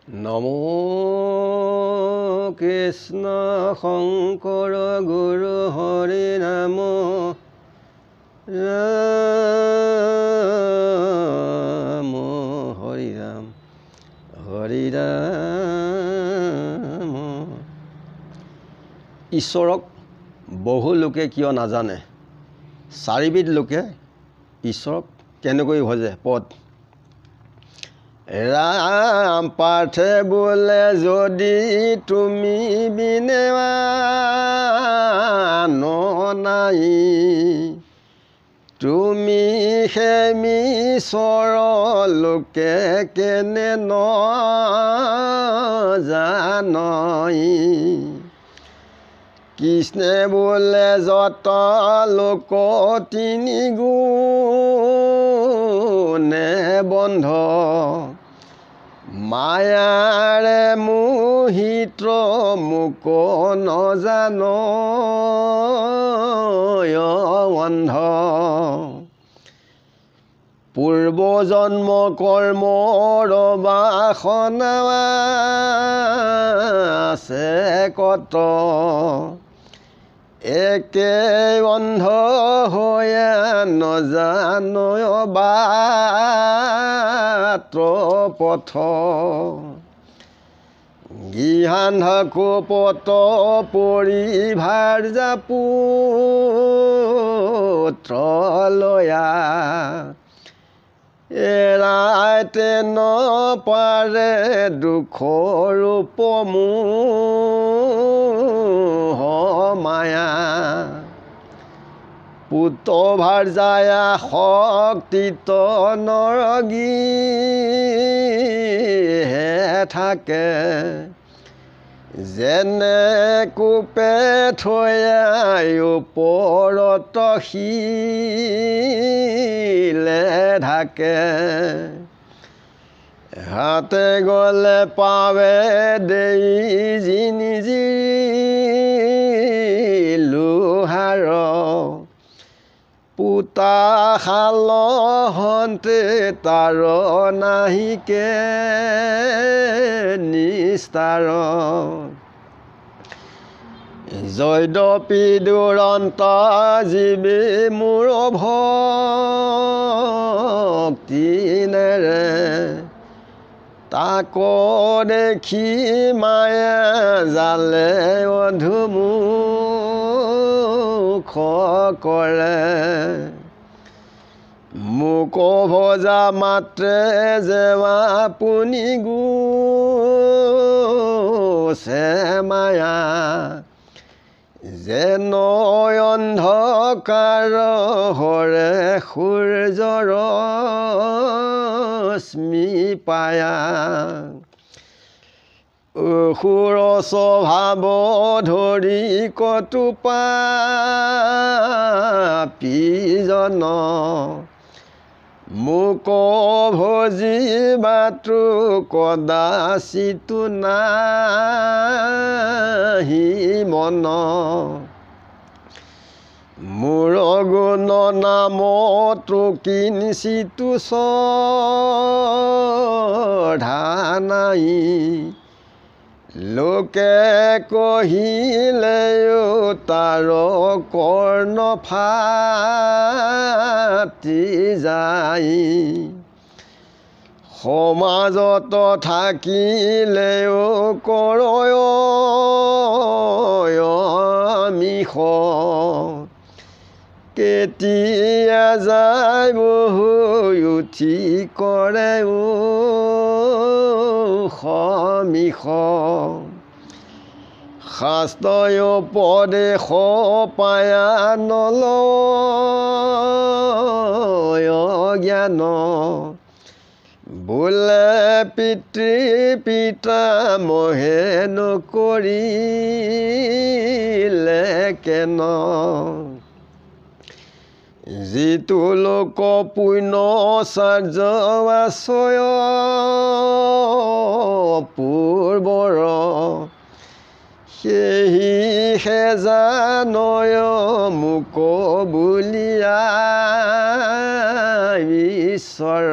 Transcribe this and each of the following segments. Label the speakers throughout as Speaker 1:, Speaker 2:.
Speaker 1: নমো কৃষ্ণ শংকৰ গুৰু হৰি নাম ৰাম হৰি ৰাম হৰি ৰাম। ঈশ্বৰক বহু লোকে কিয় নাজানে? চাৰিবিধ লোকে ঈশ্বৰক কেনেকৈ ভজে? পদ ৰাম পাৰ্থে বোলে যদি তুমি বিনে নাই, তুমি হেমি চৰ লোকে কেনে ন জানই। কৃষ্ণে বোলে যত লোক তিনি গুণে বন্ধ, মায়াৰে মোহিত মোক নজান অন্ধ। পূৰ্ব জন্ম কৰ্মৰ বাসনা আছে কত, একে অন্ধ হৈয়া নজান বাট পথ। গৃহান্ধ কোপত পৰিভাৰ পুত্ৰ লয়া, এৰাইতে নপাৰে দুখৰ মোহ মায়া। পুত ভাৰ্যায়া শক্তিত নৰগী হে থাকে, যেনে কোপে থৈ ওপৰত শিলে ঢাকে। হাতে গলে পাৱে দেই জিনিজি লোহাৰ, পুতা শাল হন্তে তাৰ নাহিকে নিস্তাৰ। যদ্যপি দুৰন্ত জীৱী মোৰ ভক্তি নেৰে, তাক দেখি মায়া জালে অধুমুখ কৰে। মোক ভজা মাত্ৰে যেৱা পুনি গোছে মায়া, যেন অন্ধকাৰ হৰে সূৰ্যৰ ৰশ্মি পায়া। অসুৰ স্বভাৱ ধৰি কটু পাপীজন, মোক ভজি বাটো কদাচিতো নাহি মন। মোৰ গুণ নামতো কিঞ্চিতো শ্ৰদ্ধা নাই, লোকে কহিলেও তাৰ কৰ্ণ ফাটি যায়। সমাজত থাকিলেও কৰয় মিষ, কেতিয়া যায় বহু উঠি কৰে সমিষ। শাস্ত্ৰয় উপদেশ পায়া নলয় জ্ঞান, বোলে পিতৃ পিতা মহে নকৰিলে কেন। যিটো লোক পুণ্য চাৰ্য আছয় পূৰ্বৰ, সেহিহে জানয় মোক বুলিয়া ঈশ্বৰ।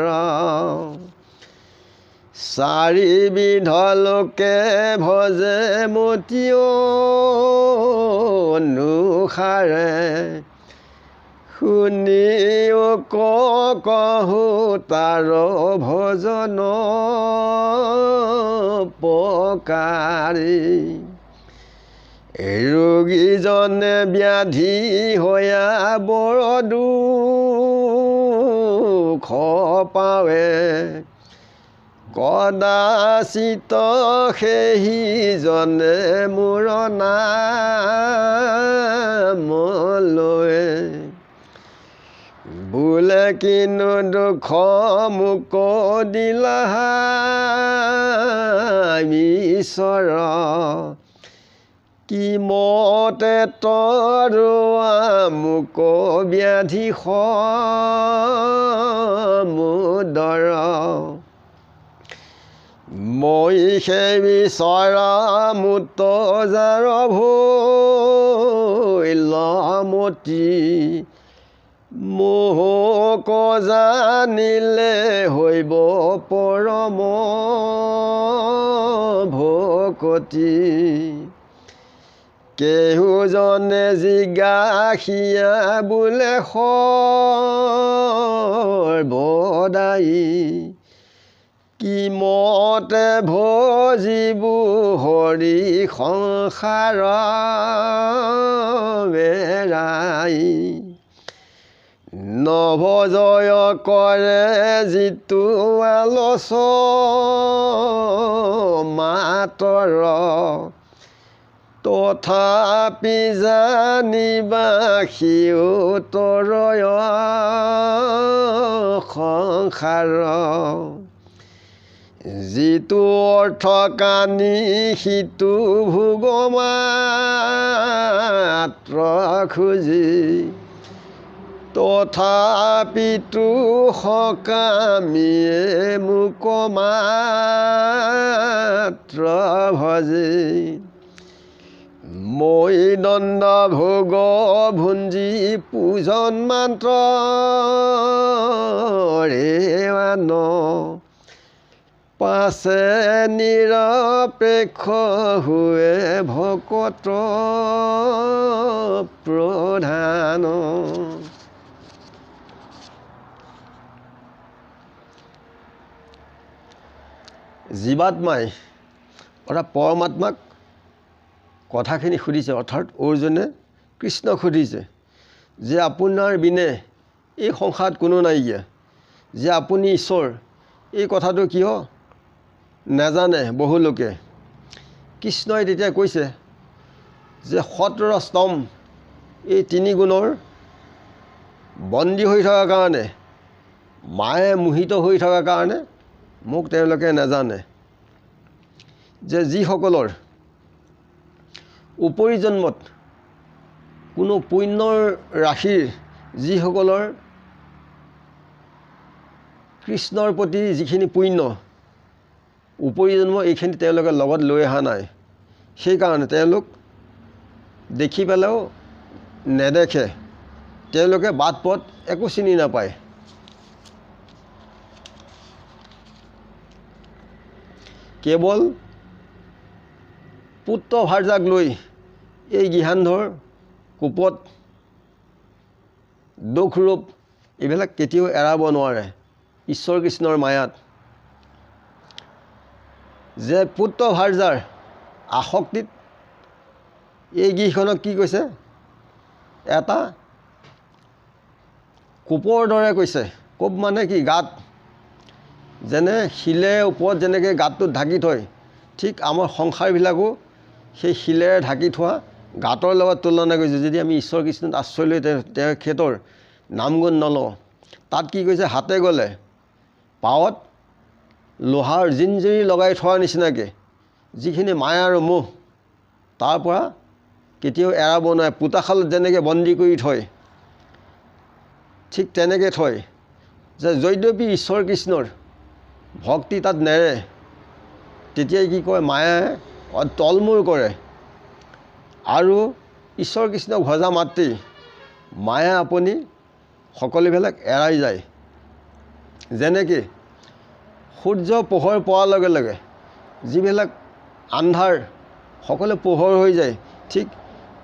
Speaker 1: চাৰিবিধ লোকে ভজে মতি অনুসাৰে শুনিও কহো তাৰ ভজন পকাৰী ৰোগীজনে ব্যাধি হৈয়া বৰ দুখ পাৱে কদাচিত সেইজনে মোৰ নাম লয়ে বোলে কিনো দুখ মোক দিলা ঈশ্বৰ কি মতে তৰোৱা মোক ব্যাধি সমুদৰ মই সেই বিচৰা মুত যাৰ ভৈলমতি মোহক জানিলে হৈব পৰম ভকতি কেহুজনে জিজ্ঞাসিয়া বোলে সৰ্বদায়ী কি মতে ভজিবু হৰি সংসাৰ বেৰাই নভজয় কৰে যিটো আলচ মাতৰ তথাপি জানিবা সিউতৰয় সংসাৰ যিটো অৰ্থ কানি সিটো ভোগ মাত্ৰ খুজি তথাপিতো সকামিয়ে মোক মাত্ৰ ভজে মই দণ্ড ভোগ ভুঞ্জি পূজন মাত্ৰ ৰেৱান পাছে নিৰপেক্ষ হুৱে ভকত প্ৰধান জীৱাত্মাই অৰ্থাৎ পৰমাত্মাক কথাখিনি সুধিছে অৰ্থাৎ অৰ্জুনে কৃষ্ণক সুধিছে যে আপোনাৰ বিনে এই সংসাৰত কোনো নাইকিয়া যে আপুনি ঈশ্বৰ এই কথাটো কিয় নাজানে বহু লোকে কৃষ্ণই তেতিয়া কৈছে যে সতৰ স্তম্ভ এই তিনি গুণৰ বন্দী হৈ থকাৰ কাৰণে মায়ে মোহিত হৈ থকাৰ কাৰণে মোক তেওঁলোকে নাজানে যে যিসকলৰ উপৰি জন্মত কোনো পুণ্যৰ ৰাশিৰ যিসকলৰ কৃষ্ণৰ প্ৰতি যিখিনি পুণ্য উপৰি জন্ম এইখিনি তেওঁলোকে লগত লৈ অহা নাই সেইকাৰণে তেওঁলোক দেখি পেলাইও নেদেখে তেওঁলোকে বাট পথ একো চিনি নাপায় কেৱল পুত্ৰ ভাৰ্যাক লৈ এই গৃহান্ধৰ কোপত দুখ ৰূপ এইবিলাক কেতিয়াও এৰাব নোৱাৰে ঈশ্বৰ কৃষ্ণৰ মায়াত যে পুত্ৰ ভাৰ্যাৰ আসক্তিত এই গৃহখনক কি কৈছে এটা কোপৰ দৰে কৈছে কোপ মানে কি গাত যেনে শিলে ওপৰত যেনেকৈ গাতটোত ঢাকি থয় ঠিক আমাৰ সংসাৰবিলাকো সেই শিলেৰে ঢাকি থোৱা গাঁতৰ লগত তুলনা কৰিছে যদি আমি ঈশ্বৰ কৃষ্ণত আশ্ৰয় লৈ তেখেতৰ নাম গুণ নলওঁ তাত কি কৈছে হাতে গ'লে পাৱত লোহাৰ জিনজিৰি লগাই থোৱাৰ নিচিনাকৈ যিখিনি মায়া আৰু মোহ তাৰ পৰা কেতিয়াও এৰাব নোৱাৰে পোতাশালত যেনেকৈ বন্দী কৰি থয় ঠিক তেনেকৈ থয় যে যদ্যপি ঈশ্বৰ কৃষ্ণৰ ভক্তি তাত নেৰে তেতিয়াই কি কয় মায়াই তলমূৰ কৰে আৰু ঈশ্বৰ কৃষ্ণক ভজা মাত্ৰেই মায়া আপুনি সকলোবিলাক এৰাই যায় যেনেকৈ সূৰ্য পোহৰ পোৱাৰ লগে লগে যিবিলাক আন্ধাৰ সকলো পোহৰ হৈ যায়, ঠিক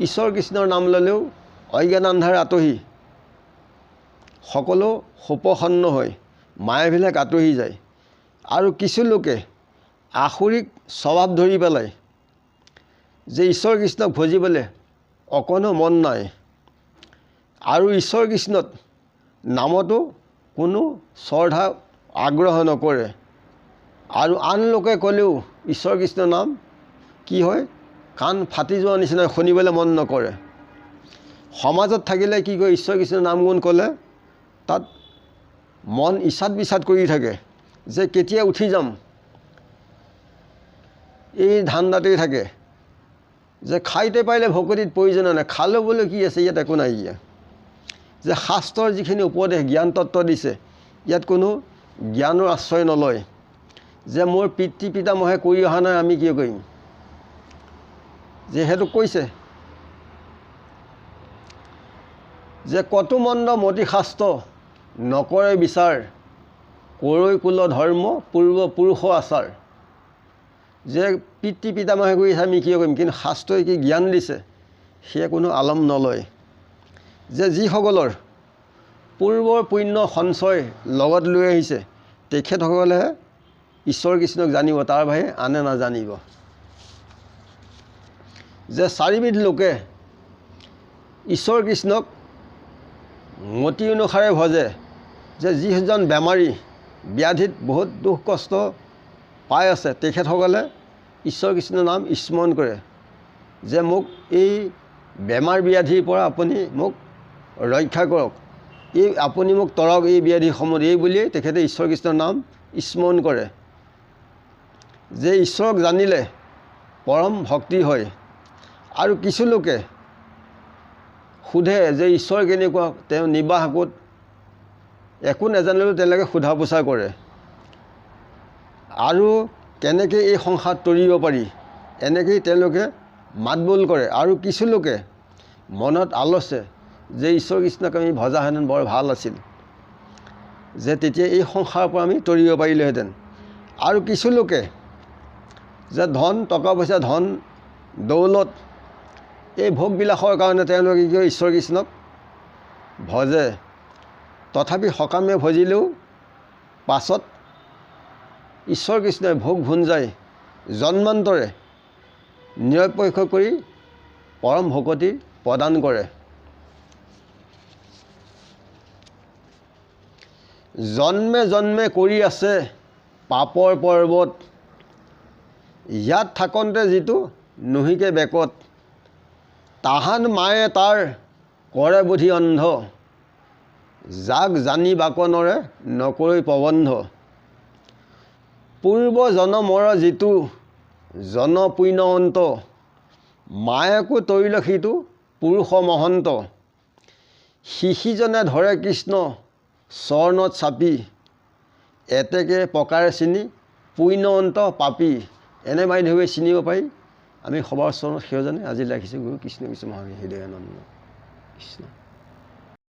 Speaker 1: ঈশ্বৰ কৃষ্ণৰ নাম ল'লেও অজ্ঞান আন্ধাৰ আঁতৰি সকলো সুপ্ৰসন্ন হৈ মায়াবিলাক আঁতৰি যায়। আৰু কিছু লোকে আসুৰিক স্বভাৱ ধৰি পেলাই যে ঈশ্বৰ কৃষ্ণক ভজিবলৈ অকণো মন নাই আৰু ঈশ্বৰ কৃষ্ণত নামতো কোনো শ্ৰদ্ধা আগ্ৰহ নকৰে। আৰু আন লোকে ক'লেও ঈশ্বৰ কৃষ্ণৰ নাম কি হয়, কাণ ফাটি যোৱাৰ নিচিনা শুনিবলৈ মন নকৰে। সমাজত থাকিলে কি কয়, ঈশ্বৰ কৃষ্ণৰ নাম গুণ ক'লে তাত মন ইছাদ বিচাদ কৰি থাকে যে কেতিয়া উঠি যাম, এই ধান্দাতেই থাকে যে খাইতে পাৰিলে ভকতিত প্ৰয়োজন নাই, খালে বোলে কি আছে, ইয়াত একো নাই। যে শাস্ত্ৰৰ যিখিনি উপদেশ জ্ঞান তত্ত্ব দিছে ইয়াত কোনো জ্ঞানৰ আশ্ৰয় নলয়। যে মোৰ পিতৃ পিতামহে কৰি অহা নাই, আমি কি কৰিম, যে সেইটো কৈছে যে কটু মন্দ মতি শাস্ত্ৰ নকৰে বিচাৰ, কৰৈ কুল ধৰ্ম পূৰ্বপুৰুষ আচাৰ। যে পিতৃ পিতামহে কৰি আছে, আমি কি কৰিম, কিন্তু শাস্ত্ৰই কি জ্ঞান দিছে সেয়া কোনো আলম নলয়। যে যিসকলৰ পূৰ্বৰ পুণ্য সঞ্চয় লগত লৈ আহিছে তেখেতসকলেহে ঈশ্বৰ কৃষ্ণক জানিব, তাৰ বাহিৰে আনে নাজানিব। যে চাৰিবিধ লোকে ঈশ্বৰ কৃষ্ণক মতি অনুসাৰে ভজে। যে যিজন বেমাৰী ব্যাধিত বহুত দুখ কষ্ট পাই আছে তেখেতসকলে ঈশ্বৰ কৃষ্ণৰ নাম স্মৰণ কৰে যে মোক এই বেমাৰ ব্যাধিৰ পৰা আপুনি মোক ৰক্ষা কৰক, এই আপুনি মোক তৰক এই ব্যাধিসমূহ, এই বুলিয়েই তেখেতে ঈশ্বৰ কৃষ্ণৰ নাম স্মৰণ কৰে। যে ঈশ্বৰক জানিলে পৰম ভক্তি হয়। আৰু কিছু লোকে সোধে যে ঈশ্বৰ কেনেকুৱা, তেওঁ নিবাস ক'ত, একো নাজানিলেও তেওঁলোকে সোধা পোছা কৰে। আৰু কেনেকৈ এই সংসাৰ তৰিব পাৰি এনেকৈয়ে তেওঁলোকে মাত বোল কৰে। আৰু কিছু লোকে মনত আলচে যে ঈশ্বৰ কৃষ্ণক আমি ভজাহেঁতেন বৰ ভাল আছিল, যে তেতিয়া এই সংসাৰৰ পৰা আমি তৰিব পাৰিলোহেঁতেন। আৰু কিছু লোকে যে ধন টকা পইচা, ধন দৌলত, এই ভোগবিলাসৰ কাৰণে তেওঁলোকে কি কয়, ঈশ্বৰ কৃষ্ণক ভজে। তথাপি সকামে ভজিলেও পাছত ঈশ্বৰ কৃষ্ণই ভোগ ভুঞ্জাই জন্মান্তৰে নিৰপেক্ষ কৰি পৰম ভকতি প্ৰদান কৰে। জন্মে জন্মে কৰি আছে পাপৰ পৰ্বত, ইয়াত থাকোঁতে যিটো নুহিকে বেকত, তাহান মায়ে তাৰ কৰে বুধি অন্ধ, যাক জানি বাকনৰে নকৰি প্ৰবন্ধ। পূৰ্ব জনমৰ যিটো জন পুণ্য অন্ত, মায়েকো তৰিল সিটো পুৰুষ মহন্ত। শিশিজনে ধৰে কৃষ্ণ চৰণত চাপি, এতেকে প্ৰকাৰে চিনি পুণ্য অন্ত পাপী। এনে মাধ্যমে চিনিব পাৰি আমি সবাৰ চৰণত সেৱজনে আজি ৰাখিছোঁ। গুৰু কৃষ্ণ কৃষ্ণ মহাবীৰ হৃদয়ানন্দ কৃষ্ণ।